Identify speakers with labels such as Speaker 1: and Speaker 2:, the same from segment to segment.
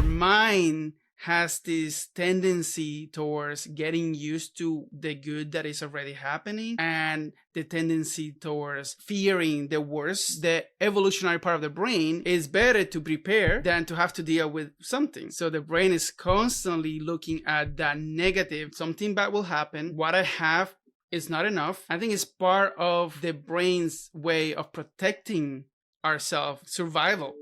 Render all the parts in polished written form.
Speaker 1: mind has this tendency towards getting used to the good that is already happening and the tendency towards fearing the worst. The evolutionary part of the brain is better to prepare than to have to deal with something. So the brain is constantly looking at that negative. Something bad will happen. What I have is not enough. I think it's part of the brain's way of protecting ourselves, survival.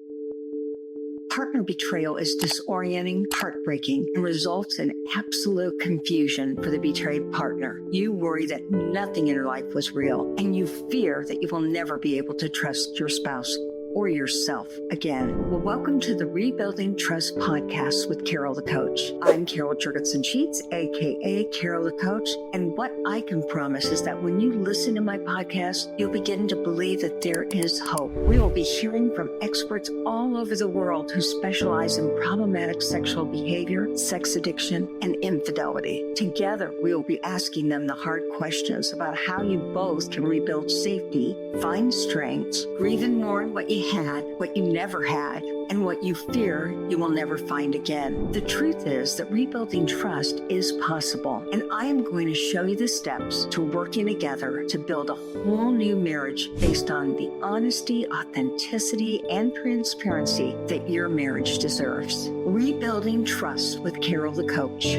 Speaker 2: Partner betrayal is disorienting, heartbreaking, and results in absolute confusion for the betrayed partner. You worry that nothing in your life was real, and you fear that you will never be able to trust your spouse or yourself again. Well, welcome to the Rebuilding Trust podcast with Carol the Coach. I'm Carol Jurgensen-Sheets, aka Carol the Coach, and what I can promise is that when you listen to my podcast, you'll begin to believe that there is hope. We will be hearing from experts all over the world who specialize in problematic sexual behavior, sex addiction, and infidelity. Together, we will be asking them the hard questions about how you both can rebuild safety, find strengths, grieve and mourn what you had, what you never had, and what you fear you will never find again. The truth is that rebuilding trust is possible, and I am going to show you the steps to working together to build a whole new marriage based on the honesty, authenticity, and transparency that your marriage deserves. Rebuilding Trust with Carol the Coach.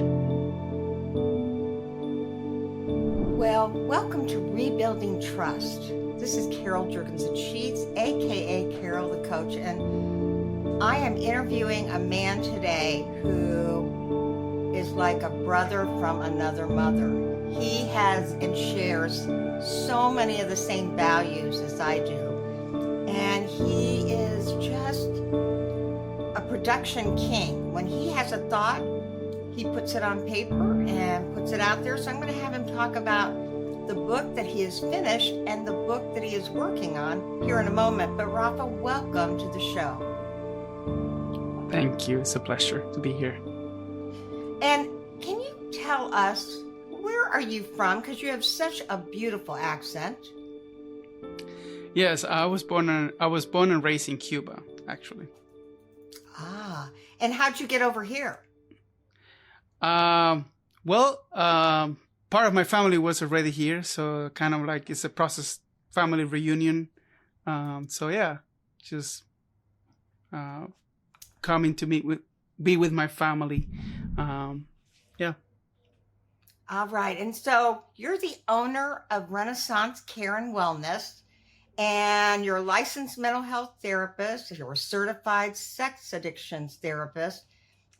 Speaker 2: Well, welcome to Rebuilding Trust. This is Carol Jurgensen-Sheets, aka Carol the Coach, and I am interviewing a man today who is like a brother from another mother. He has and shares so many of the same values as I do, and he is just a production king. When he has a thought, he puts it on paper and puts it out there. So I'm going to have him talk about the book that he has finished and the book that he is working on here in a moment. But Rafa, welcome to the show.
Speaker 1: Thank you. It's a pleasure to be here.
Speaker 2: And can you tell us, where are you from? Because you have such a beautiful accent.
Speaker 1: Yes, I was born and raised in Cuba, actually.
Speaker 2: Ah, and how'd you get over here?
Speaker 1: Part of my family was already here, so kind of like it's a process, family reunion. Just coming to be with my family.
Speaker 2: All right, and so you're the owner of Renaissance Care and Wellness, and you're a licensed mental health therapist, you're a certified sex addictions therapist,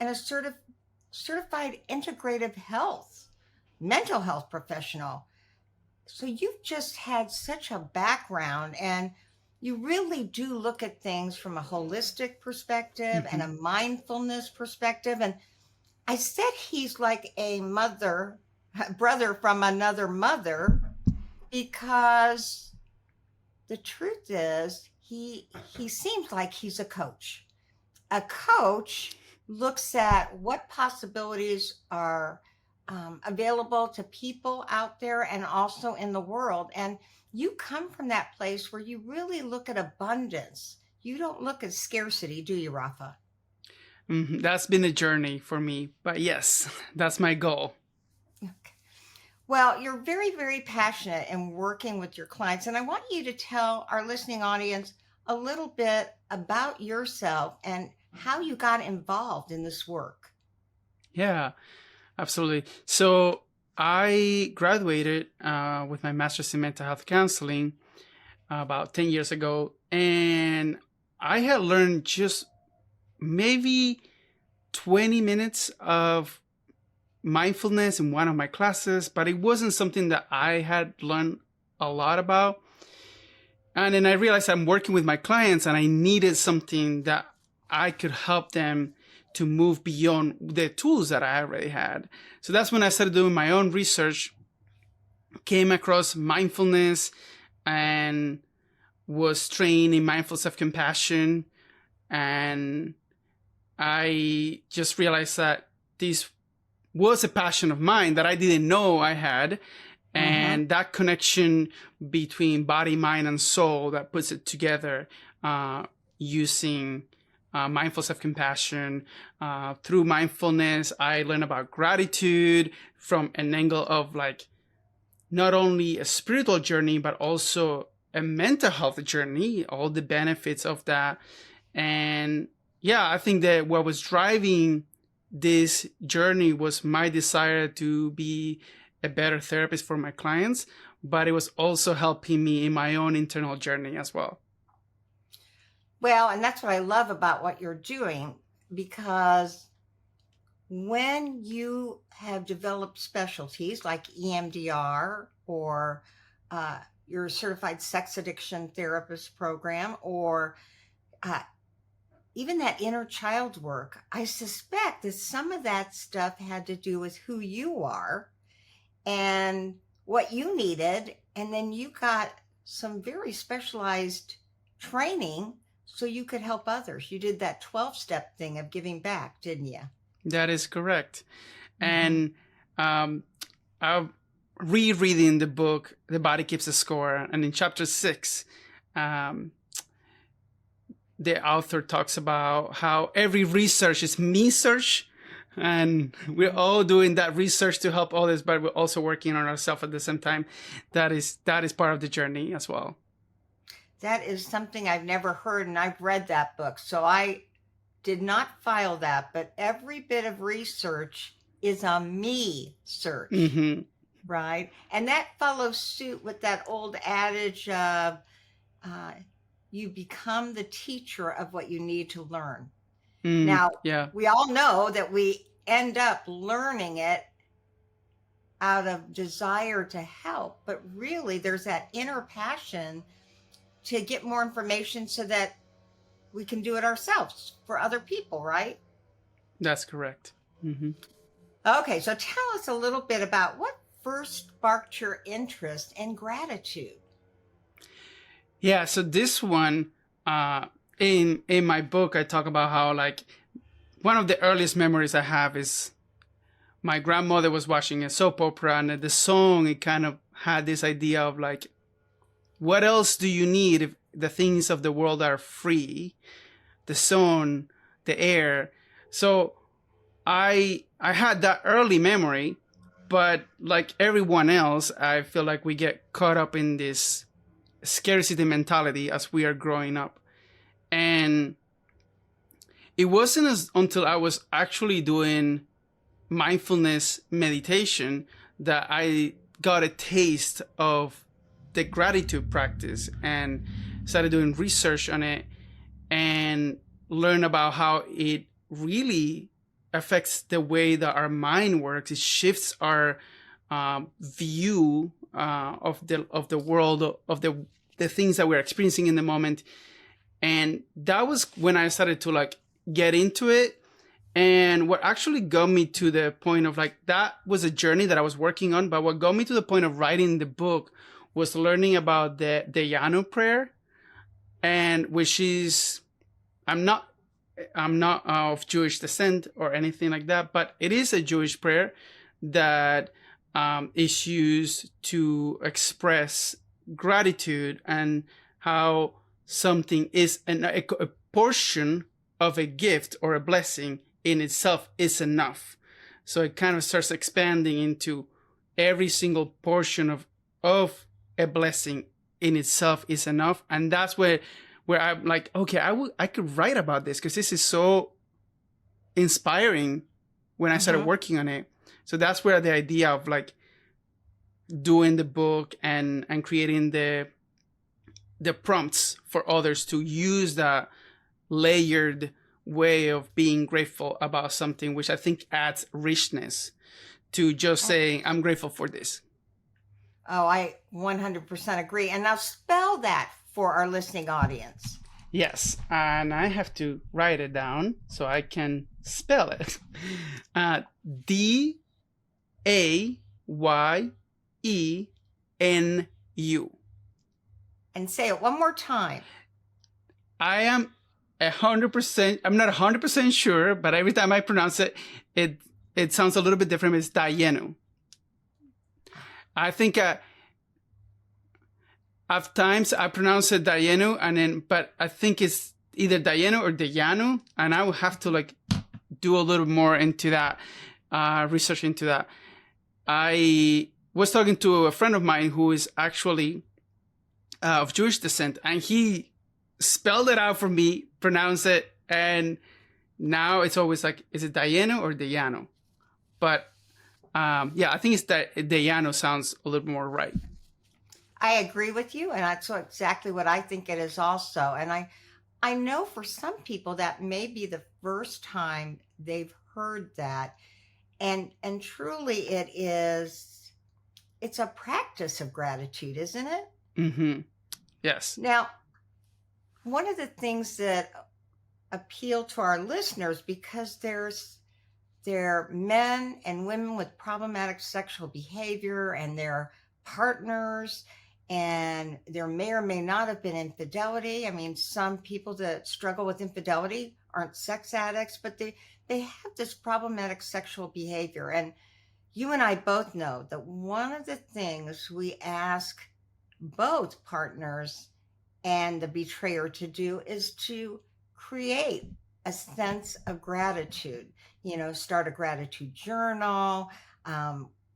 Speaker 2: and a certified integrative mental health professional. So you've just had such a background, and you really do look at things from a holistic perspective and a mindfulness perspective. And I said he's like a brother from another mother, because the truth is he seems like he's a coach. A coach looks at what possibilities are available to people out there and also in the world. And you come from that place where you really look at abundance. You don't look at scarcity, do you, Rafa?
Speaker 1: That's been a journey for me, but yes, that's my goal.
Speaker 2: Okay. Well, you're very, very passionate in working with your clients. And I want you to tell our listening audience a little bit about yourself and how you got involved in this work.
Speaker 1: Yeah. Absolutely. So I graduated with my master's in mental health counseling about 10 years ago. And I had learned just maybe 20 minutes of mindfulness in one of my classes, but it wasn't something that I had learned a lot about. And then I realized I'm working with my clients and I needed something that I could help them to move beyond the tools that I already had. So that's when I started doing my own research, came across mindfulness, and was trained in mindful self-compassion. And I just realized that this was a passion of mine that I didn't know I had. And that connection between body, mind, and soul that puts it together using mindful self-compassion. Through mindfulness, I learned about gratitude from an angle of like not only a spiritual journey, but also a mental health journey, all the benefits of that. And yeah, I think that what was driving this journey was my desire to be a better therapist for my clients, but it was also helping me in my own internal journey as well.
Speaker 3: Well, and that's what I love about what you're doing, because when you have developed specialties like EMDR or your certified sex addiction therapist program, or even that inner child work, I suspect that some of that stuff had to do with who you are and what you needed. And then you got some very specialized training so you could help others. You did that 12-step thing of giving back, didn't you?
Speaker 1: That is correct. And I'm rereading the book, The Body Keeps the Score. And in chapter 6, the author talks about how every research is me search. And we're all doing that research to help others, but we're also working on ourselves at the same time. That is part of the journey as well.
Speaker 3: That is something I've never heard, and I've read that book. So I did not file that, but every bit of research is a me search, right? And that follows suit with that old adage of you become the teacher of what you need to learn. Now, we all know that we end up learning it out of desire to help, but really there's that inner passion to get more information so that we can do it ourselves for other people, right?
Speaker 1: That's correct.
Speaker 3: Okay, so tell us a little bit about what first sparked your interest in gratitude.
Speaker 1: Yeah, so this one, in my book, I talk about how like one of the earliest memories I have is my grandmother was watching a soap opera, and the song, it kind of had this idea of like, what else do you need if the things of the world are free? The sun, the air. So I had that early memory, but like everyone else, I feel like we get caught up in this scarcity mentality as we are growing up. And it wasn't until I was actually doing mindfulness meditation that I got a taste of the gratitude practice and started doing research on it and learn about how it really affects the way that our mind works. It shifts our view of the world, of the things that we're experiencing in the moment. And that was when I started to like get into it. And what actually got me to the point of like, that was a journey that I was working on. But what got me to the point of writing the book was learning about the Yanu prayer, and which is, I'm not of Jewish descent or anything like that, but it is a Jewish prayer that is used to express gratitude and how something is a portion of a gift or a blessing in itself is enough. So it kind of starts expanding into every single portion of a blessing in itself is enough. And that's where I'm like, okay, I could write about this because this is so inspiring when I started working on it. So that's where the idea of like doing the book and creating the prompts for others to use that layered way of being grateful about something, which I think adds richness to just saying, I'm grateful for this.
Speaker 3: Oh, I 100% agree. And now spell that for our listening audience.
Speaker 1: Yes, and I have to write it down so I can spell it. DAYENU.
Speaker 3: And say it one more time.
Speaker 1: I am 100%, I'm not 100% sure, but every time I pronounce it, it sounds a little bit different. It's Dayenu. I think at times I pronounce it Dayenu, but I think it's either Dayenu or Dayanu, and I will have to like do a little more into that, research into that. I was talking to a friend of mine who is actually of Jewish descent, and he spelled it out for me, pronounced it, and now it's always like, is it Dayenu or Dayanu? But yeah, I think it's that Dayanu sounds a little more right.
Speaker 3: I agree with you, and that's exactly what I think it is also. And I know for some people that may be the first time they've heard that. And truly it's a practice of gratitude, isn't it?
Speaker 1: Mm-hmm. Yes.
Speaker 3: Now, one of the things that appeal to our listeners, because they're men and women with problematic sexual behavior and their partners, and there may or may not have been infidelity. I mean, some people that struggle with infidelity aren't sex addicts, but they have this problematic sexual behavior. And you and I both know that one of the things we ask both partners and the betrayer to do is to create a sense of gratitude. You know, start a gratitude journal,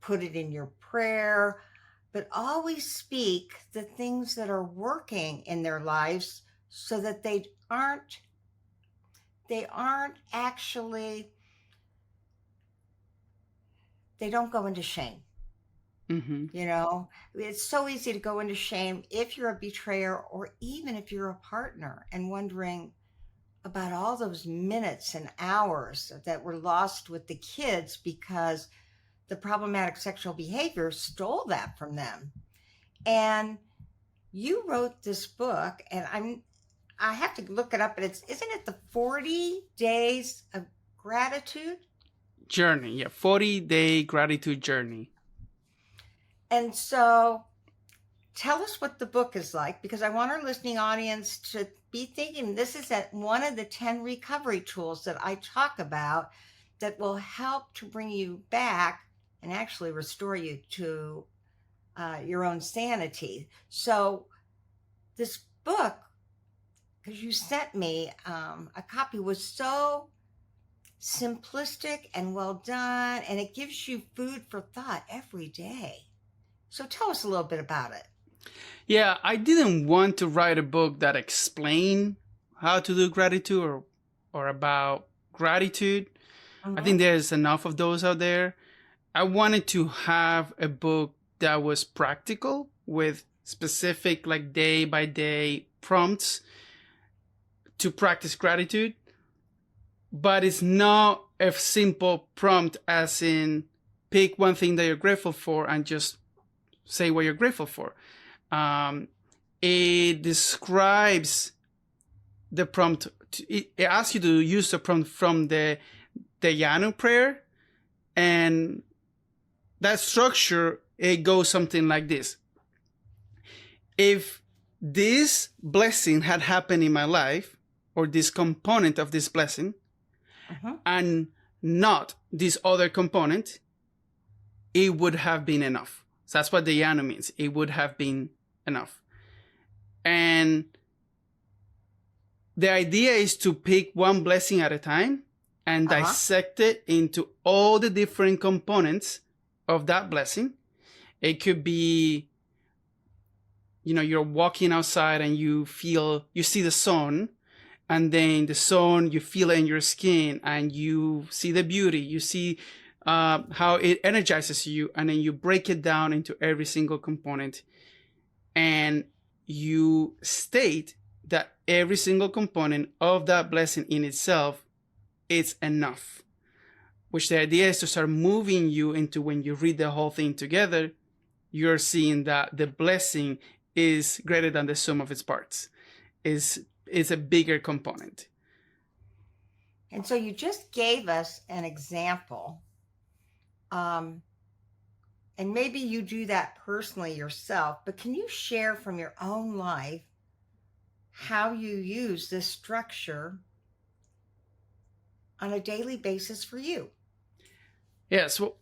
Speaker 3: put it in your prayer, but always speak the things that are working in their lives so that they aren't actually, they don't go into shame.
Speaker 1: Mm-hmm.
Speaker 3: You know, it's so easy to go into shame if you're a betrayer or even if you're a partner, and wondering about all those minutes and hours that were lost with the kids because the problematic sexual behavior stole that from them. And you wrote this book, and I have to look it up, but isn't it the 40 days of gratitude
Speaker 1: Journey? Yeah, 40-day gratitude journey.
Speaker 3: And so tell us what the book is like, because I want our listening audience to be thinking this is one of the 10 recovery tools that I talk about that will help to bring you back and actually restore you to your own sanity. So this book, because you sent me a copy, was so simplistic and well done, and it gives you food for thought every day. So tell us a little bit about it.
Speaker 1: Yeah, I didn't want to write a book that explained how to do gratitude or about gratitude. I think there's enough of those out there. I wanted to have a book that was practical with specific like day by day prompts to practice gratitude. But it's not a simple prompt as in pick one thing that you're grateful for and just say what you're grateful for. It describes the prompt. It asks you to use the prompt from the Yanu prayer, and that structure, it goes something like this. If this blessing had happened in my life, or this component of this blessing, and not this other component, it would have been enough. So that's what the Yanu means. It would have been enough. And the idea is to pick one blessing at a time and dissect it into all the different components of that blessing. It could be, you know, you're walking outside and you see the sun, and then the sun, you feel it in your skin and you see the beauty, you see how it energizes you, and then you break it down into every single component, and you state that every single component of that blessing in itself is enough. Which the idea is to start moving you into, when you read the whole thing together, you're seeing that the blessing is greater than the sum of its parts. Is a bigger component.
Speaker 3: And so you just gave us an example. And maybe you do that personally yourself, but can you share from your own life how you use this structure on a daily basis for you?
Speaker 1: Yeah, so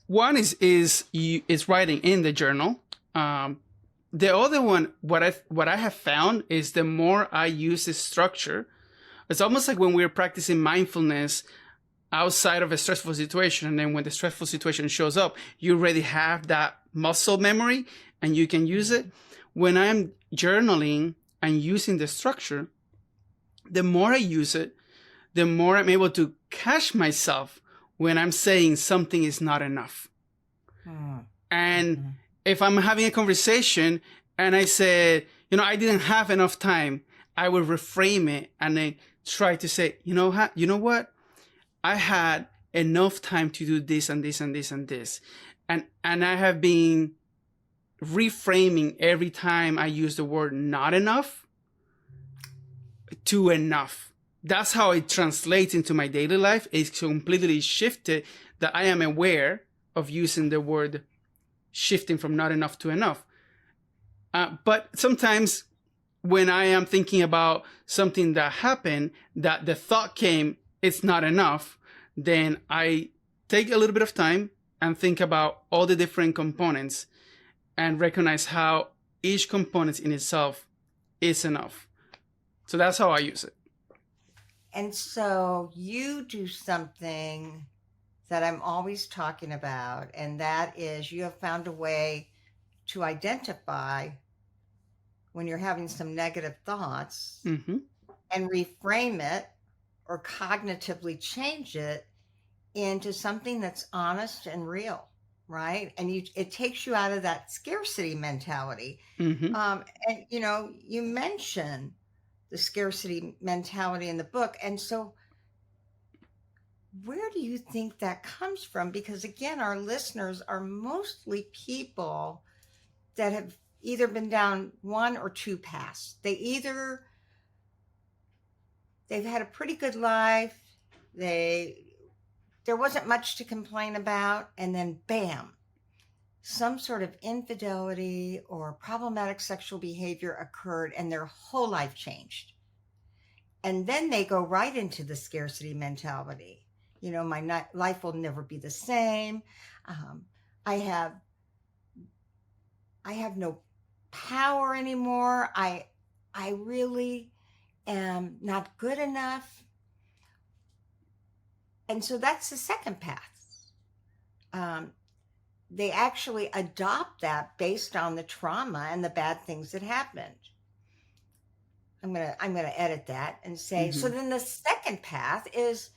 Speaker 1: one is writing in the journal. the other one, what I have found is the more I use this structure, it's almost like when we're practicing mindfulness outside of a stressful situation. And then when the stressful situation shows up, you already have that muscle memory and you can use it. When I'm journaling and using the structure, the more I use it, the more I'm able to catch myself when I'm saying something is not enough. And if I'm having a conversation and I said, I didn't have enough time, I will reframe it and then try to say, you know what? I had enough time to do this and this and this and this. And I have been reframing every time I use the word not enough to enough. That's how it translates into my daily life. It's completely shifted that I am aware of using the word shifting from not enough to enough. But sometimes when I am thinking about something that happened, that the thought came, it's not enough, then I take a little bit of time and think about all the different components and recognize how each component in itself is enough. So that's how I use it.
Speaker 3: And so you do something that I'm always talking about, and that is you have found a way to identify when you're having some negative thoughts and reframe it or cognitively change it into something that's honest and real, right? And it takes you out of that scarcity mentality. And, you mentioned the scarcity mentality in the book. And so where do you think that comes from? Because again, our listeners are mostly people that have either been down one or two paths. They've had a pretty good life. There wasn't much to complain about. And then bam, some sort of infidelity or problematic sexual behavior occurred and their whole life changed. And then they go right into the scarcity mentality. My life will never be the same. I have no power anymore. I really am not good enough. And so that's the second path. They actually adopt that based on the trauma and the bad things that happened. I'm gonna edit that and say, so then the second path is,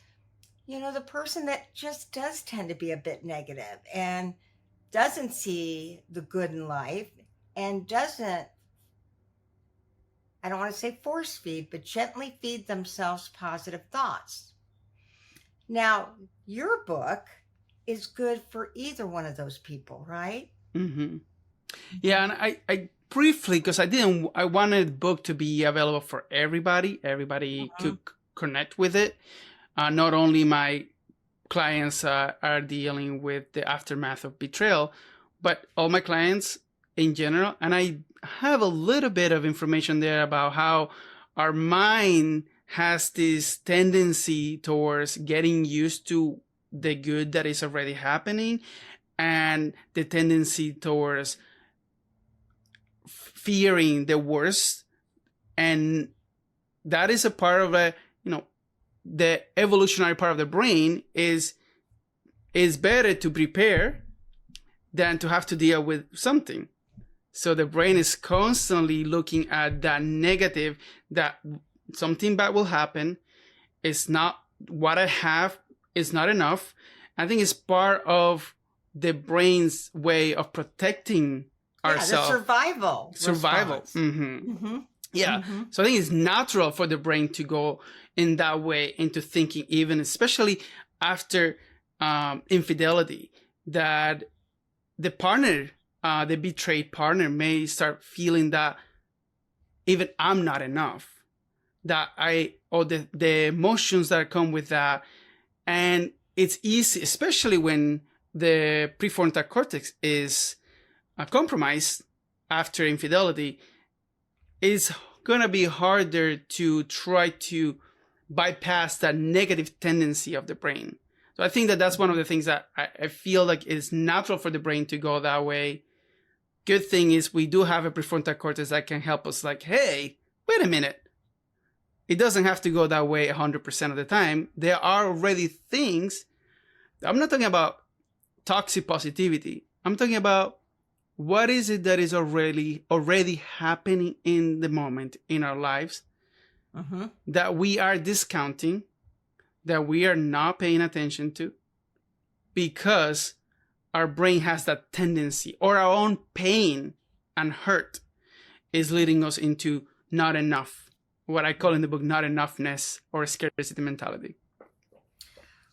Speaker 3: the person that just does tend to be a bit negative and doesn't see the good in life and doesn't, I don't want to say force feed, but gently feed themselves positive thoughts. Now, your book is good for either one of those people, right?
Speaker 1: Yeah, and I briefly, because I wanted the book to be available for everybody. Everybody could connect with it. Not only my clients are dealing with the aftermath of betrayal, but all my clients in general. And I have a little bit of information there about how our mind has this tendency towards getting used to the good that is already happening and the tendency towards fearing the worst. And that is a part of the evolutionary part of the brain is better to prepare than to have to deal with something. So the brain is constantly looking at that negative, that something bad will happen. It's not what I have. It's not enough. I think it's part of the brain's way of protecting ourselves.
Speaker 3: The survival.
Speaker 1: Yeah. So I think it's natural for the brain to go in that way into thinking, even especially after infidelity, that the partner, the betrayed partner may start feeling that even I'm not enough, or the emotions that come with that. And it's easy, especially when the prefrontal cortex is compromised after infidelity, it's going to be harder to try to bypass that negative tendency of the brain. So I think that that's one of the things that I feel like is natural for the brain to go that way. good thing is we do have a prefrontal cortex that can help us like, hey, wait a minute. It doesn't have to go that way 100% of the time. There are already things. I'm not talking about toxic positivity. I'm talking about what is it that is already happening in the moment in our lives that we are discounting, that we are not paying attention to, because our brain has that tendency, or our own pain and hurt is leading us into not enough, what I call in the book not enoughness or scarcity mentality.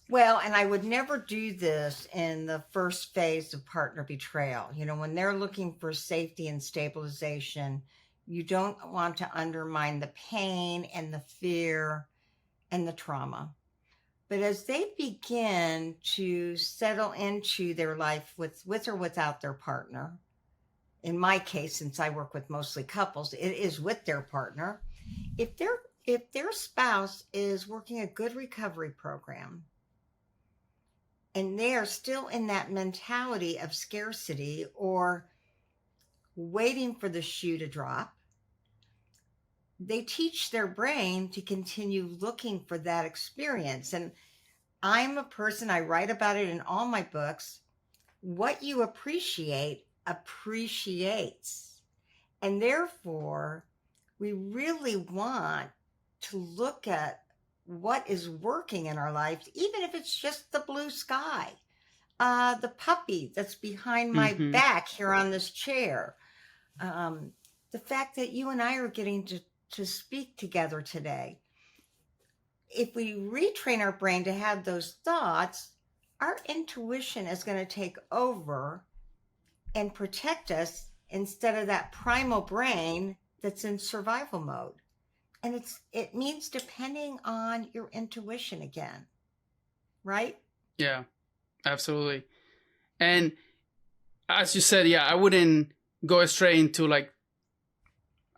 Speaker 3: Well, and I would never do this in the first phase of partner betrayal. You know, when they're looking for safety and stabilization, you don't want to undermine the pain and the fear and the trauma. But as they begin to settle into their life with or without their partner, in my case, since I work with mostly couples, it is with their partner. If their spouse is working a good recovery program, and they are still in that mentality of scarcity or waiting for the shoe to drop, they teach their brain to continue looking for that experience. And I'm a person, I write about it in all my books. What you appreciate appreciates. And therefore, we really want to look at what is working in our lives, even if it's just the blue sky, the puppy that's behind my back here on this chair, the fact that you and I are getting to speak together today. If we retrain our brain to have those thoughts, our intuition is going to take over and protect us instead of that primal brain that's in survival mode. And it means depending on your intuition again, right?
Speaker 1: Yeah, absolutely. And as you said, yeah, I wouldn't go straight into like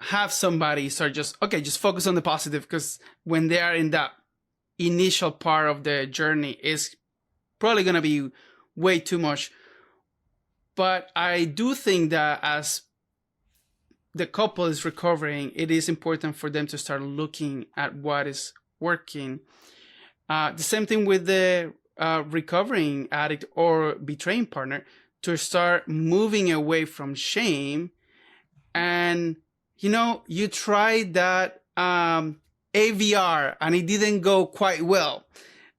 Speaker 1: have somebody start just focus on the positive, because when they are in that initial part of the journey, it's probably going to be way too much. But I do think that as the couple is recovering, it is important for them to start looking at what is working. The same thing with the recovering addict or betraying partner, to start moving away from shame. And, you know, you tried that AVR and it didn't go quite well.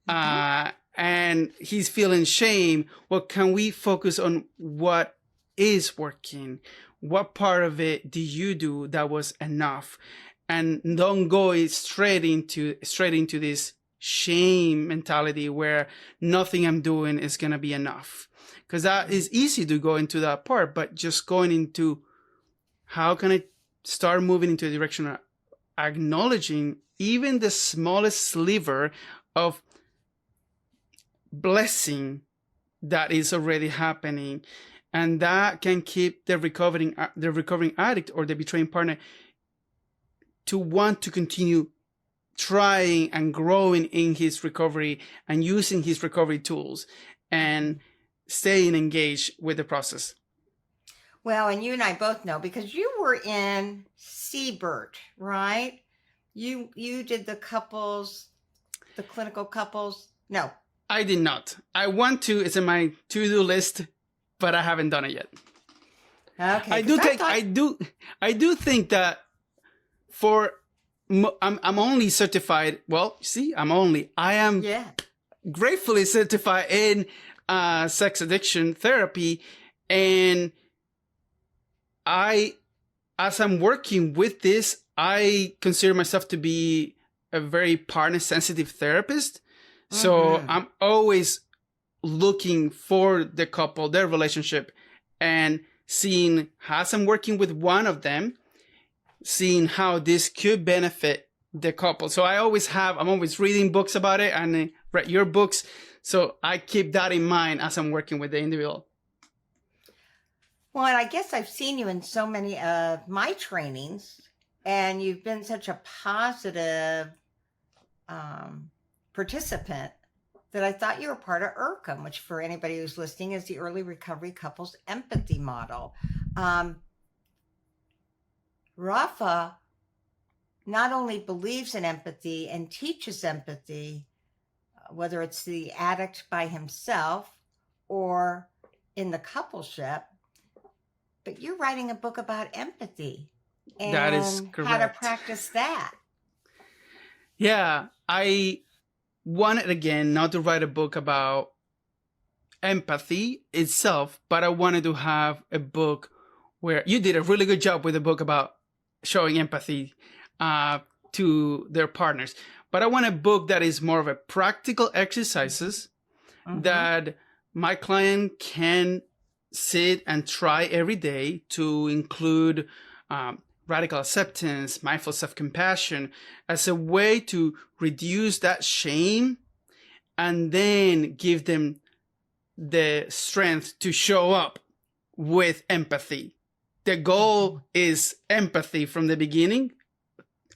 Speaker 1: And he's feeling shame. Well, can we focus on what is working? What part of it did you do that was enough? And don't go straight into this shame mentality where nothing I'm doing is going to be enough. Because that is easy to go into that part, but just going into how can I start moving into a direction of acknowledging even the smallest sliver of blessing that is already happening. And that can keep the recovering addict or the betraying partner to want to continue trying and growing in his recovery and using his recovery tools and staying engaged with the process.
Speaker 3: Well, and you and I both know, because you were in Siebert, right? You did the clinical couples. No,
Speaker 1: I did not. I want to. It's in my to-do list, but I haven't done it yet.
Speaker 3: Okay.
Speaker 1: I do think that I'm only certified. Well, see, I am gratefully certified in sex addiction therapy. And as I'm working with this, I consider myself to be a very partner sensitive therapist. So I'm always looking for the couple, their relationship, and seeing how I'm working with one of them, seeing how this could benefit the couple. So I'm always reading books about it and read your books. So I keep that in mind as I'm working with the individual.
Speaker 3: Well, and I guess I've seen you in so many of my trainings, and you've been such a positive participant that I thought you were part of ERCM, which for anybody who's listening is the Early Recovery Couples Empathy Model. Rafa not only believes in empathy and teaches empathy, whether it's the addict by himself or in the coupleship, but you're writing a book about empathy
Speaker 1: That is
Speaker 3: and how to
Speaker 1: correct.
Speaker 3: practice that.
Speaker 1: Yeah, I wanted again not to write a book about empathy itself, but I wanted to have a book where you did a really good job with a book about showing empathy to their partners. But I want a book that is more of a practical exercises that my client can sit and try every day, to include radical acceptance, mindful self-compassion, as a way to reduce that shame and then give them the strength to show up with empathy. The goal is empathy from the beginning,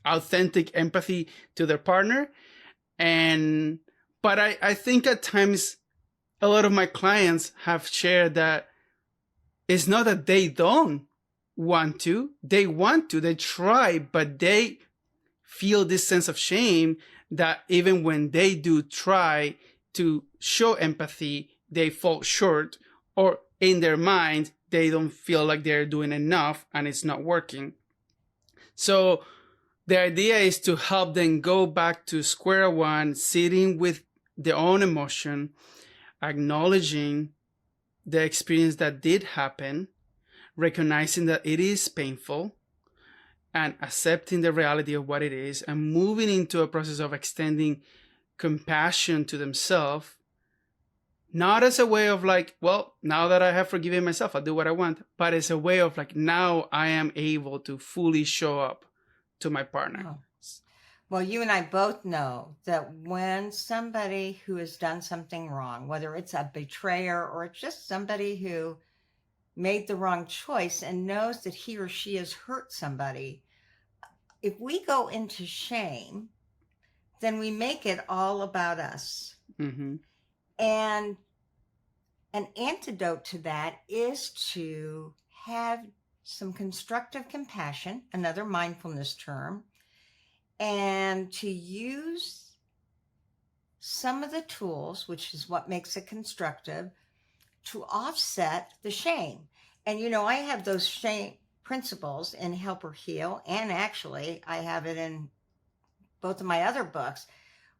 Speaker 1: authentic empathy to their partner. But I think at times a lot of my clients have shared that it's not that they don't want to, they want to, they try, but they feel this sense of shame that even when they do try to show empathy, they fall short, or in their mind, they don't feel like they're doing enough and it's not working. So the idea is to help them go back to square one, sitting with their own emotion, acknowledging the experience that did happen, recognizing that it is painful, and accepting the reality of what it is, and moving into a process of extending compassion to themselves, not as a way of like, well, now that I have forgiven myself, I'll do what I want, but as a way of like, now I am able to fully show up to my partner.
Speaker 3: Oh. Well, you and I both know that when somebody who has done something wrong, whether it's a betrayer or just somebody who made the wrong choice and knows that he or she has hurt somebody, if we go into shame, then we make it all about us.
Speaker 1: Mm-hmm.
Speaker 3: And an antidote to that is to have some constructive compassion, another mindfulness term, and to use some of the tools, which is what makes it constructive, to offset the shame. And, you know, I have those shame principles in Help or Heal, and actually I have it in both of my other books,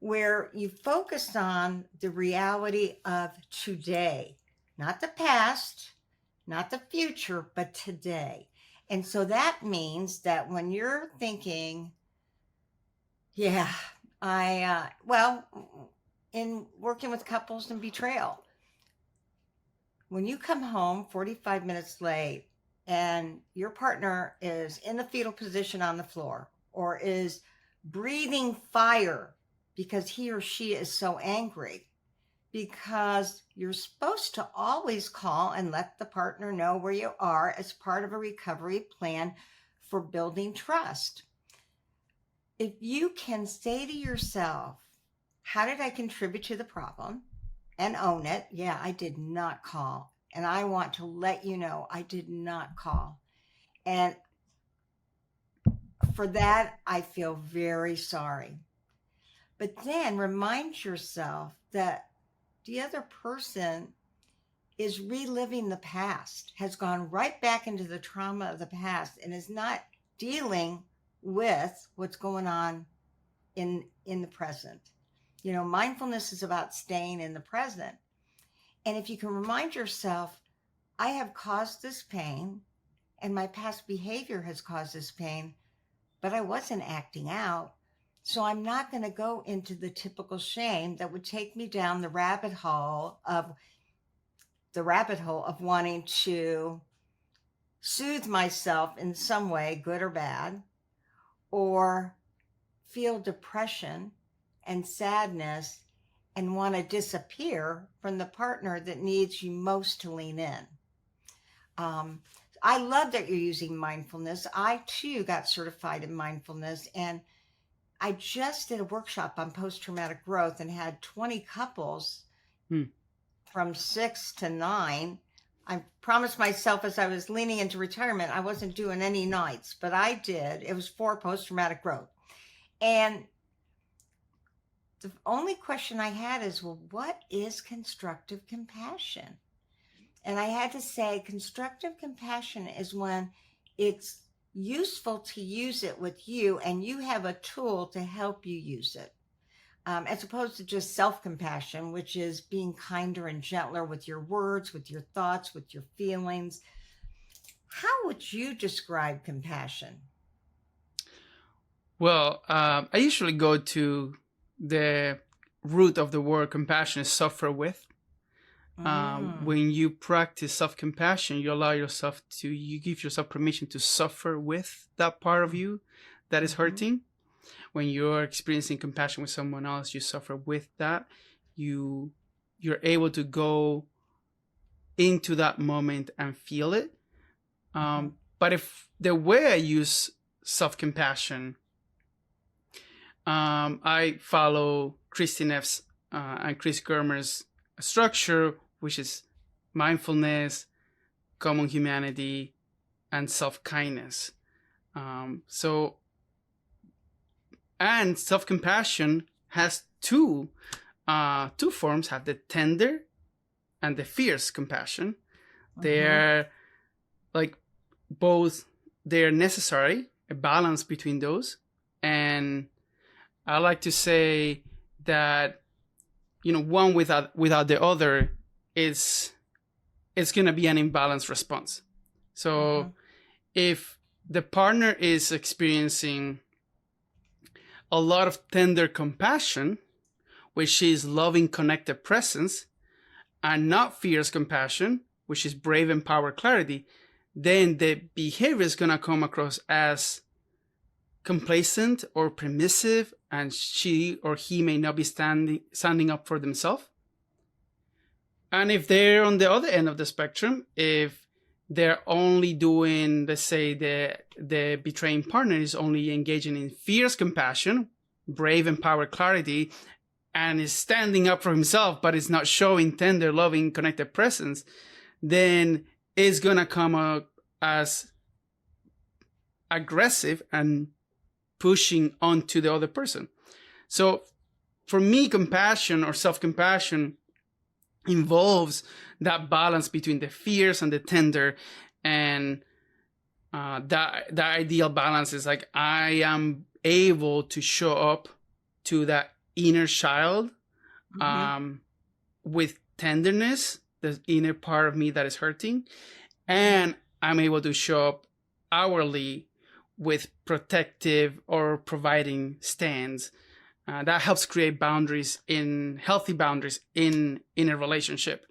Speaker 3: where you focus on the reality of today, not the past, not the future, but today. And so that means that when you're thinking, yeah, in working with couples and betrayal, when you come home 45 minutes late and your partner is in the fetal position on the floor or is breathing fire because he or she is so angry, because you're supposed to always call and let the partner know where you are as part of a recovery plan for building trust. If you can say to yourself, how did I contribute to the problem? And own it. Yeah, I did not call. And I want to let you know I did not call. And for that, I feel very sorry. But then remind yourself that the other person is reliving the past, has gone right back into the trauma of the past, and is not dealing with what's going on in the present. You know, mindfulness is about staying in the present. And if you can remind yourself, I have caused this pain and my past behavior has caused this pain, but I wasn't acting out. So I'm not going to go into the typical shame that would take me down the rabbit hole of wanting to soothe myself in some way, good or bad, or feel depression and sadness and want to disappear from the partner that needs you most to lean in. I love that you're using mindfulness. I too got certified in mindfulness, and I just did a workshop on post-traumatic growth and had 20 couples from 6 to 9 I promised myself as I was leaning into retirement, I wasn't doing any nights, but I did. It was for post-traumatic growth. And the only question I had is, well, what is constructive compassion? And I had to say, constructive compassion is when it's useful to use it with you and you have a tool to help you use it. As opposed to just self-compassion, which is being kinder and gentler with your words, with your thoughts, with your feelings. How would you describe compassion?
Speaker 1: Well, I usually go to the root of the word compassion is suffer with. When you practice self-compassion, you give yourself permission to suffer with that part of you that is hurting. When you're experiencing compassion with someone else, you suffer with that. You're able to go into that moment and feel it. But if the way I use self-compassion, I follow Christine F's and Chris Germer's structure, which is mindfulness, common humanity, and self-kindness. And self-compassion has two forms, have the tender and the fierce compassion. They're like both, they're necessary, a balance between those. And I like to say that, one without the other it's going to be an imbalanced response. So if the partner is experiencing a lot of tender compassion, which is loving, connected presence, and not fierce compassion, which is brave, empowered clarity, then the behavior is going to come across as complacent or permissive, and she or he may not be standing up for themselves. And if they're on the other end of the spectrum, if they're only doing, let's say the betraying partner is only engaging in fierce compassion, brave, empowered clarity, and is standing up for himself, but is not showing tender, loving, connected presence, then it's going to come up as aggressive and pushing onto the other person. So for me, compassion or self-compassion involves that balance between the fierce and the tender. And that ideal balance is like I am able to show up to that inner child with tenderness, the inner part of me that is hurting, and I'm able to show up outwardly with protective or providing stands. That helps create healthy boundaries in a relationship.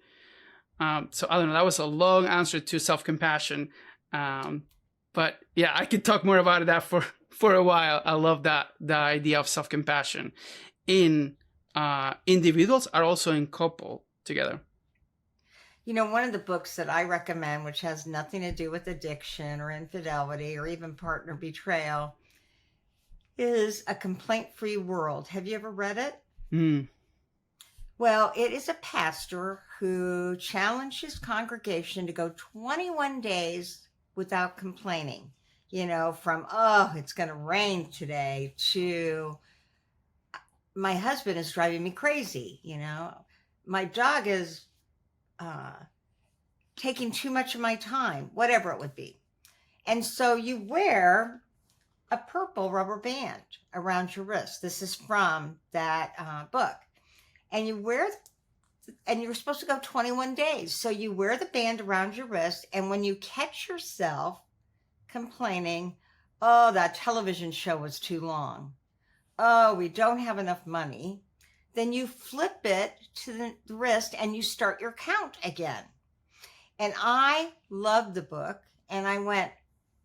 Speaker 1: So I don't know, that was a long answer to self-compassion. But yeah, I could talk more about that for a while. I love the idea of self-compassion in individuals are also in couple together.
Speaker 3: One of the books that I recommend, which has nothing to do with addiction or infidelity or even partner betrayal, is A Complaint-Free World. Have you ever read it? Well, it is a pastor who challenged his congregation to go 21 days without complaining. From, it's going to rain today, to my husband is driving me crazy. My dog is taking too much of my time, whatever it would be. And so you wear a purple rubber band around your wrist. This is from that book. And you're supposed to go 21 days. So you wear the band around your wrist. And when you catch yourself complaining, oh, that television show was too long. Oh, we don't have enough money. Then you flip it to the wrist and you start your count again. And I loved the book. And I went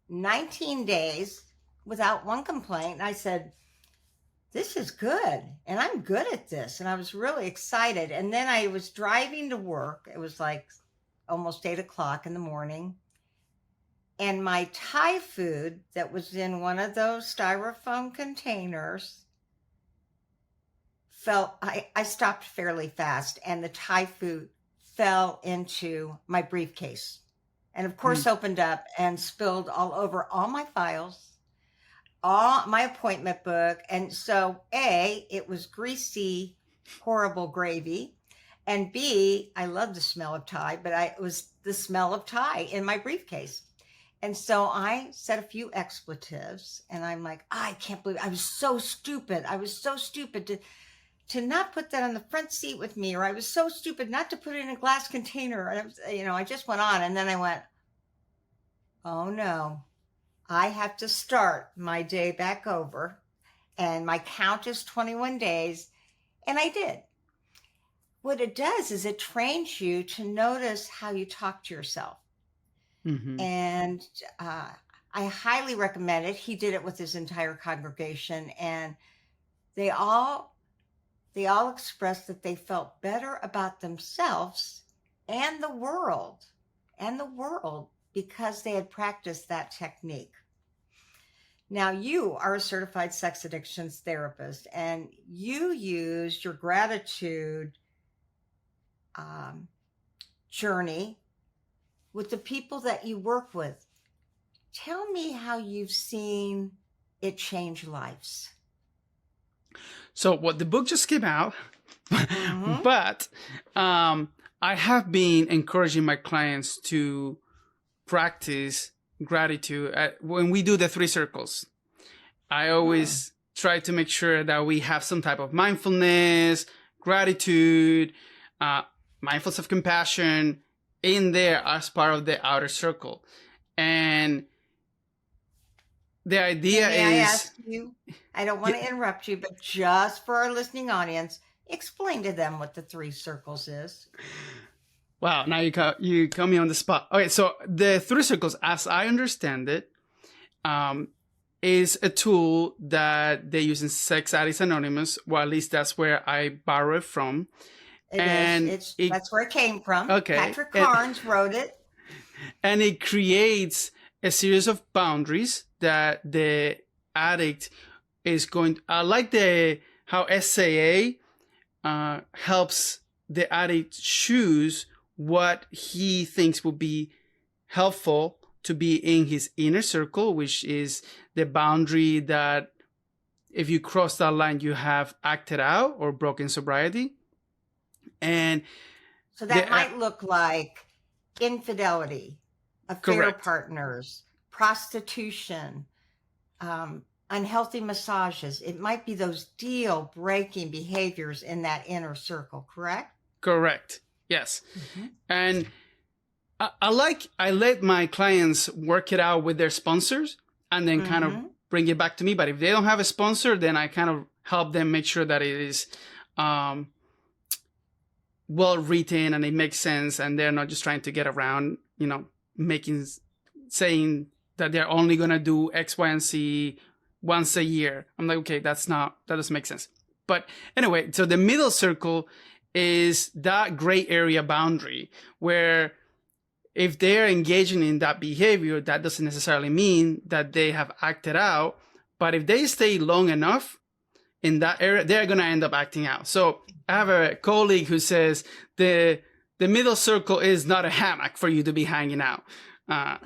Speaker 3: 19 days without one complaint. And I said, this is good. And I'm good at this. And I was really excited. And then I was driving to work. It was like almost 8 o'clock in the morning. And my Thai food that was in one of those styrofoam containers I stopped fairly fast, and the Thai food fell into my briefcase and, of course, opened up and spilled all over all my files, all my appointment book. And so, A, it was greasy, horrible gravy. And B, I love the smell of Thai, but it was the smell of Thai in my briefcase. And so I said a few expletives, and I'm like, I can't believe I was so stupid. I was so stupid to not put that on the front seat with me, or I was so stupid not to put it in a glass container. And I just went on, and then I went, oh no, I have to start my day back over, and my count is 21 days, and I did. What it does is it trains you to notice how you talk to yourself.
Speaker 1: Mm-hmm.
Speaker 3: And I highly recommend it. He did it with his entire congregation, and they all expressed that they felt better about themselves and the world because they had practiced that technique. Now, you are a certified sex addictions therapist, and you used your gratitude journey with the people that you work with. Tell me how you've seen it change lives.
Speaker 1: So, the book just came out,
Speaker 3: Mm-hmm.
Speaker 1: but I have been encouraging my clients to practice gratitude when we do the 3 circles. I always try to make sure that we have some type of mindfulness, gratitude, mindful self-compassion in there as part of the outer circle. And the idea
Speaker 3: May I
Speaker 1: is...
Speaker 3: ask you, I don't want to interrupt you, but just for our listening audience, explain to them what the 3 circles is.
Speaker 1: Wow, now you caught me on the spot. Okay, so the 3 circles, as I understand it, is a tool that they use in Sex Addicts Anonymous. Well, at least that's where I borrow it from.
Speaker 3: That's where it came from.
Speaker 1: Okay.
Speaker 3: Patrick Carnes wrote it.
Speaker 1: And it creates a series of boundaries that the addict is going. I like how SAA helps the addict choose what he thinks will be helpful to be in his inner circle, which is the boundary that if you cross that line, you have acted out or broken sobriety. And
Speaker 3: so that might look like infidelity, affair
Speaker 1: correct.
Speaker 3: Partners, prostitution, unhealthy massages. It might be those deal-breaking behaviors in that inner circle, correct?
Speaker 1: Correct. Yes.
Speaker 3: Mm-hmm.
Speaker 1: And I let my clients work it out with their sponsors and then kind of bring it back to me. But if they don't have a sponsor, then I kind of help them make sure that it is well written and it makes sense, and they're not just trying to get around, saying that they're only going to do X, Y, and Z once a year. I'm like, okay, that doesn't make sense. But anyway, so the middle circle is that gray area boundary where if they're engaging in that behavior, that doesn't necessarily mean that they have acted out. But if they stay long enough in that area, they're going to end up acting out. So I have a colleague who says the middle circle is not a hammock for you to be hanging out.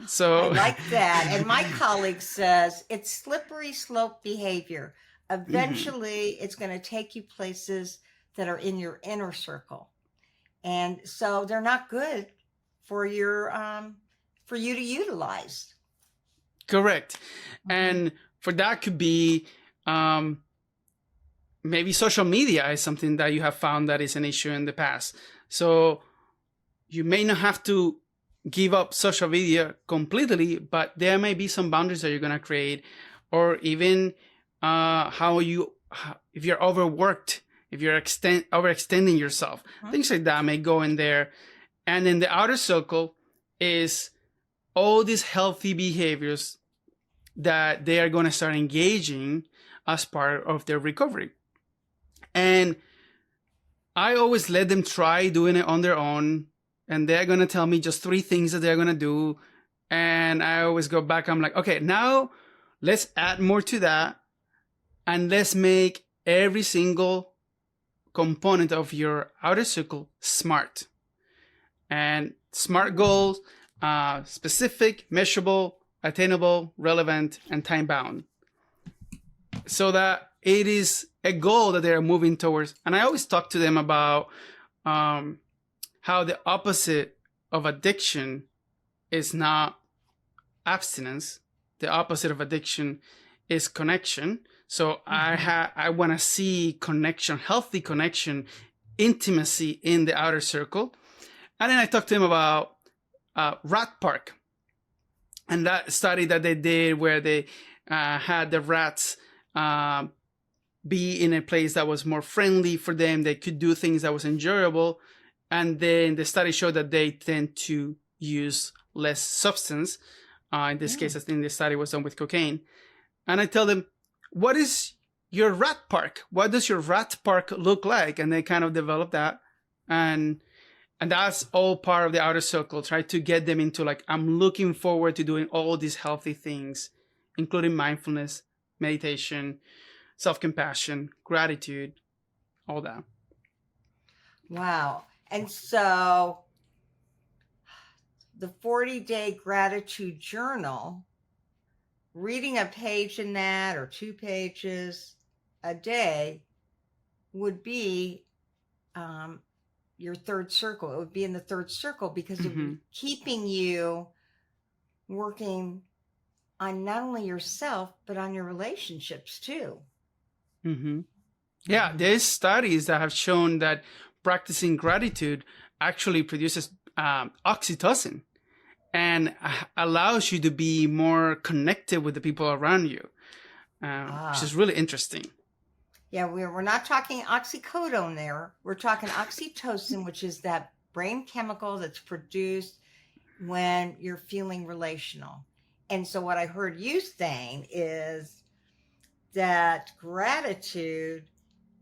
Speaker 1: So
Speaker 3: I like that. And my colleague says it's slippery slope behavior. Eventually, it's going to take you places that are in your inner circle. And so they're not good for for you to utilize.
Speaker 1: Correct. And for that could be maybe social media is something that you have found that is an issue in the past. So you may not have to give up social media completely, but there may be some boundaries that you're going to create, or even if you're overworked, if you're overextending yourself, things like that may go in there. And then the outer circle is all these healthy behaviors that they are going to start engaging as part of their recovery. And I always let them try doing it on their own. And they're going to tell me just 3 things that they're going to do. And I always go back. I'm like, okay, now let's add more to that. And let's make every single component of your outer circle smart. And SMART goals, specific, measurable, attainable, relevant, and time bound. So that it is a goal that they're moving towards. And I always talk to them about how the opposite of addiction is not abstinence. The opposite of addiction is connection. So I want to see connection, healthy connection, intimacy in the outer circle. And then I talked to him about rat park and that study that they did where they had the rats be in a place that was more friendly for them. They could do things that was enjoyable. And then the study showed that they tend to use less substance. In this case, I think the study was done with cocaine. And I tell them, what is your rat park? What does your rat park look like? And they kind of develop that. And that's all part of the outer circle. Try to get them into like, I'm looking forward to doing all these healthy things, including mindfulness, meditation, self-compassion, gratitude, all that.
Speaker 3: Wow. And so the 40-day gratitude journal, reading a page in that or 2 pages a day would be your third circle. It would be in the third circle because it would be keeping you working on not only yourself, but on your relationships too.
Speaker 1: Yeah, there's studies that have shown that practicing gratitude actually produces oxytocin and allows you to be more connected with the people around you, which is really interesting.
Speaker 3: Yeah, we're not talking oxycodone there. We're talking oxytocin, which is that brain chemical that's produced when you're feeling relational. And so what I heard you saying is that gratitude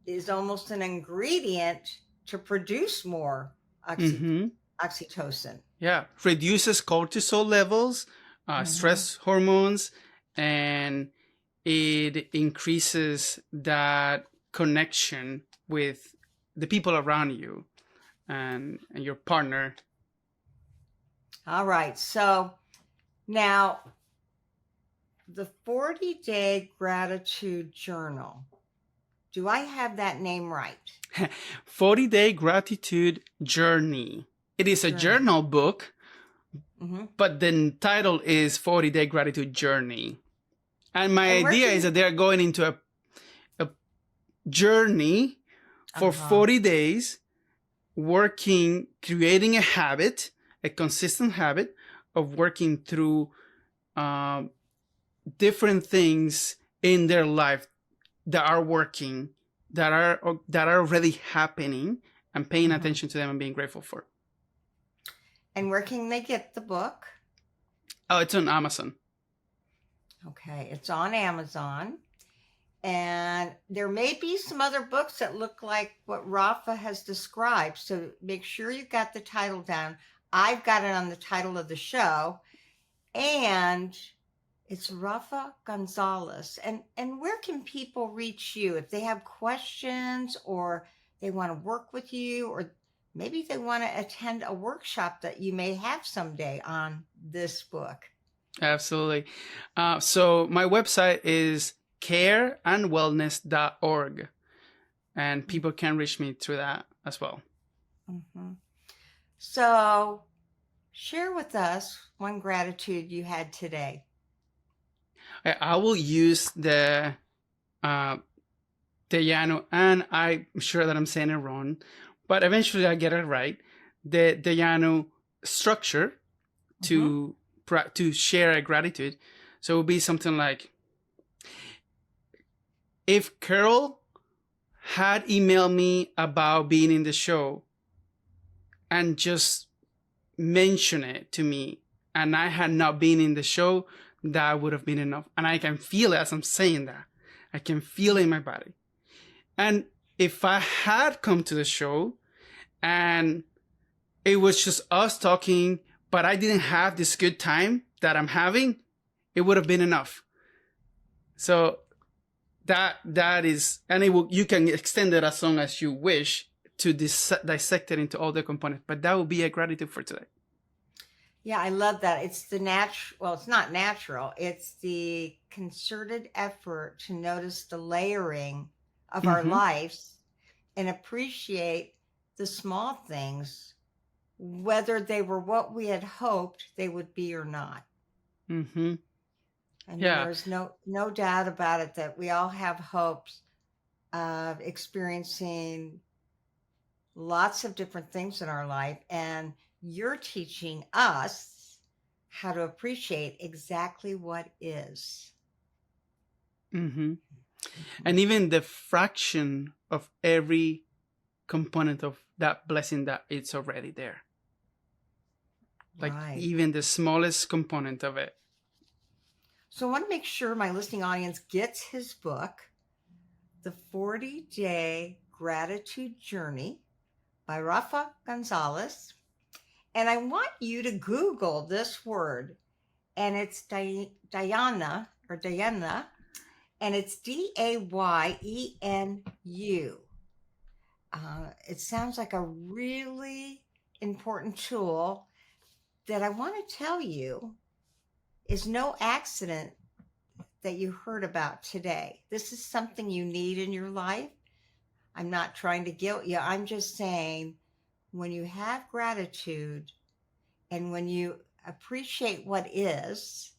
Speaker 3: is almost an ingredient to produce more oxytocin.
Speaker 1: Yeah, reduces cortisol levels, stress hormones, and it increases that connection with the people around you and your partner.
Speaker 3: All right. So now the 40-day gratitude journal, do I have that name right?
Speaker 1: 40-day gratitude journey. It is a journal book, but the title is 40-day gratitude journey. And my idea is that they're going into a journey for 40 days, creating a habit, a consistent habit of working through different things in their life that are working, that are already happening, and paying attention to them and being grateful for.
Speaker 3: And where can they get the book?
Speaker 1: Oh, it's on Amazon.
Speaker 3: Okay, it's on Amazon. And there may be some other books that look like what Rafa has described. So make sure you got the title down. I've got it on the title of the show. And it's Rafa Gonzalez. And where can people reach you if they have questions or they want to work with you, or maybe they want to attend a workshop that you may have someday on this book?
Speaker 1: Absolutely. So my website is careandwellness.org, and people can reach me through that as well.
Speaker 3: So share with us one gratitude you had today.
Speaker 1: I will use the Dejano, and I'm sure that I'm saying it wrong, but eventually I get it right. The Dejano structure to share a gratitude. So it would be something like, if Carol had emailed me about being in the show and just mentioned it to me, and I had not been in the show, that would have been enough. And I can feel it as I'm saying that. I can feel it in my body. And if I had come to the show and it was just us talking, but I didn't have this good time that I'm having, it would have been enough. So that is, and you can extend it as long as you wish to dissect it into all the components. But that would be a gratitude for today.
Speaker 3: Yeah, I love that. It's the well, it's not natural. It's the concerted effort to notice the layering of our lives and appreciate the small things, whether they were what we had hoped they would be or not.
Speaker 1: Mm-hmm.
Speaker 3: I mean, there's no doubt about it that we all have hopes of experiencing lots of different things in our life, and you're teaching us how to appreciate exactly what is.
Speaker 1: Mm-hmm. And even the fraction of every component of that blessing that it's already there. Like even the smallest component of it.
Speaker 3: So I want to make sure my listening audience gets his book, The 40-Day Gratitude Journey by Rafa Gonzalez. And I want you to Google this word, and it's Diana, and it's Dayenu. It sounds like a really important tool that I want to tell you is no accident that you heard about today. This is something you need in your life. I'm not trying to guilt you. I'm just saying, when you have gratitude and when you appreciate what is,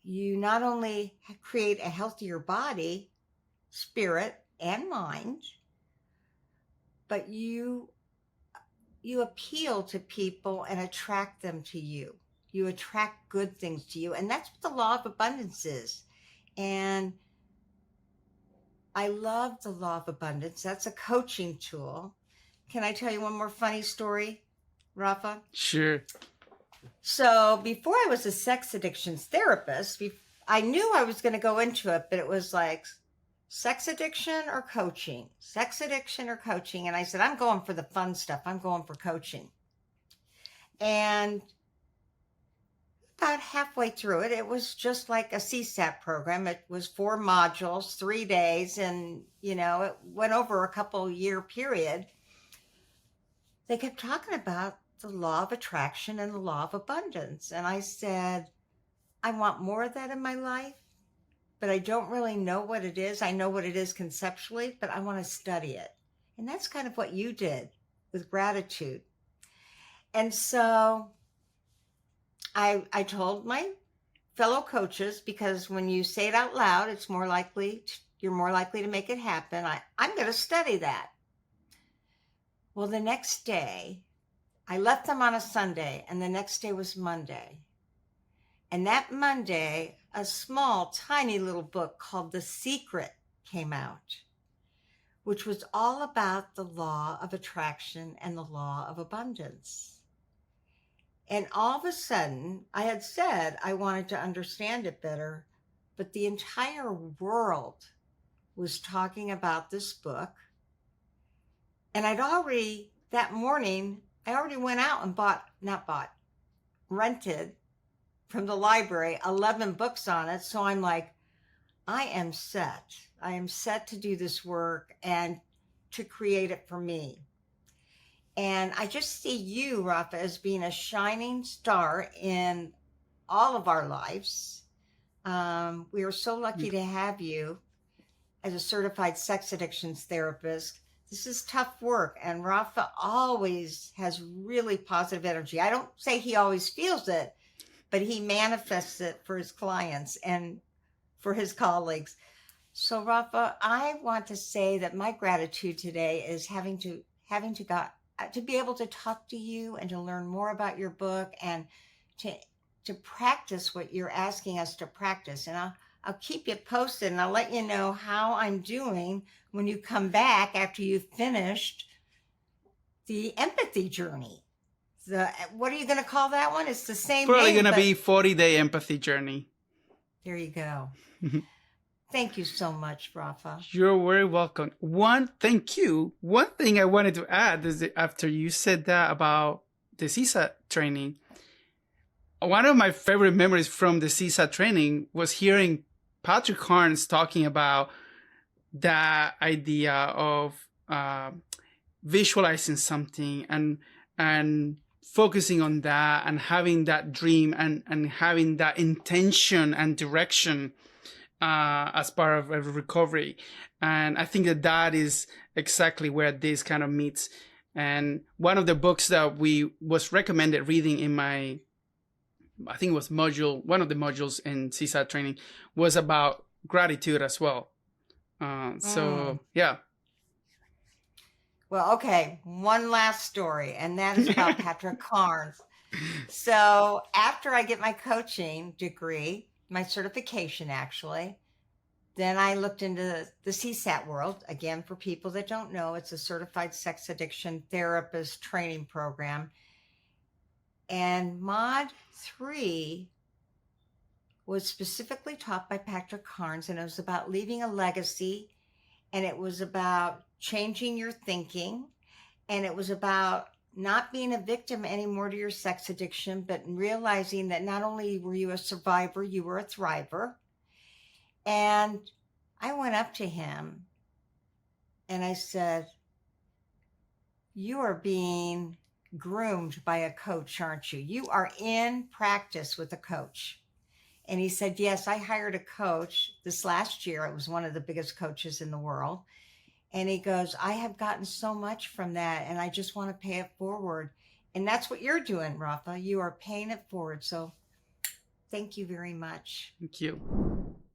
Speaker 3: you not only create a healthier body, spirit, and mind, but you appeal to people and attract them to you. You attract good things to you. And that's what the law of abundance is. And I love the law of abundance. That's a coaching tool. Can I tell you one more funny story, Rafa?
Speaker 1: Sure.
Speaker 3: So before I was a sex addictions therapist, I knew I was going to go into it, but it was like sex addiction or coaching, sex addiction or coaching. And I said, I'm going for the fun stuff. I'm going for coaching. And about halfway through it, it was just like a CSAT program. It was 4 modules, 3 days. And, it went over a couple year period. They kept talking about the law of attraction and the law of abundance. And I said, I want more of that in my life, but I don't really know what it is. I know what it is conceptually, but I want to study it. And that's kind of what you did with gratitude. And so I told my fellow coaches, because when you say it out loud, you're more likely to make it happen. I'm going to study that. Well, the next day, I left them on a Sunday, and the next day was Monday. And that Monday, a small, tiny little book called The Secret came out, which was all about the law of attraction and the law of abundance. And all of a sudden, I had said I wanted to understand it better, but the entire world was talking about this book. And that morning, I already went out and rented from the library 11 books on it. So I'm like, I am set. I am set to do this work and to create it for me. And I just see you, Rafa, as being a shining star in all of our lives. We are so lucky to have you as a certified sex addictions therapist. This is tough work, and Rafa always has really positive energy. I don't say he always feels it, but he manifests it for his clients and for his colleagues. So Rafa, I want to say that my gratitude today is having to be able to talk to you and to learn more about your book and to practice what you're asking us to practice. And I'll keep you posted, and I'll let you know how I'm doing when you come back after you've finished the empathy journey. What are you going to call that one? It's the same
Speaker 1: Probably
Speaker 3: name,
Speaker 1: going to be 40-day empathy journey.
Speaker 3: There you go. Thank you so much, Rafa.
Speaker 1: You're very welcome. Thank you. One thing I wanted to add is that after you said that about the CSAT training, one of my favorite memories from the CSAT training was hearing Patrick Carnes talking about that idea of visualizing something and focusing on that and having that dream and having that intention and direction as part of a recovery. And I think that is exactly where this kind of meets. And one of the books that we was recommended reading in my, I think it was one of the modules in CSAT training, was about gratitude as well. Yeah.
Speaker 3: Well, okay, one last story, and that is about Patrick Carnes. So after I get my coaching degree, my certification actually, then I looked into the CSAT world. Again, for people that don't know, it's a certified sex addiction therapist training program. And Mod 3 was specifically taught by Patrick Carnes, and it was about leaving a legacy, and it was about changing your thinking, and it was about not being a victim anymore to your sex addiction, but realizing that not only were you a survivor, you were a thriver. And I went up to him and I said, "You are being groomed by a coach, aren't you? You are in practice with a coach." And he said, "Yes, I hired a coach this last year. It was one of the biggest coaches in the world." And he goes, "I have gotten so much from that, and I just want to pay it forward." And that's what you're doing, Rafa. You are paying it forward. So thank you very much.
Speaker 1: Thank you.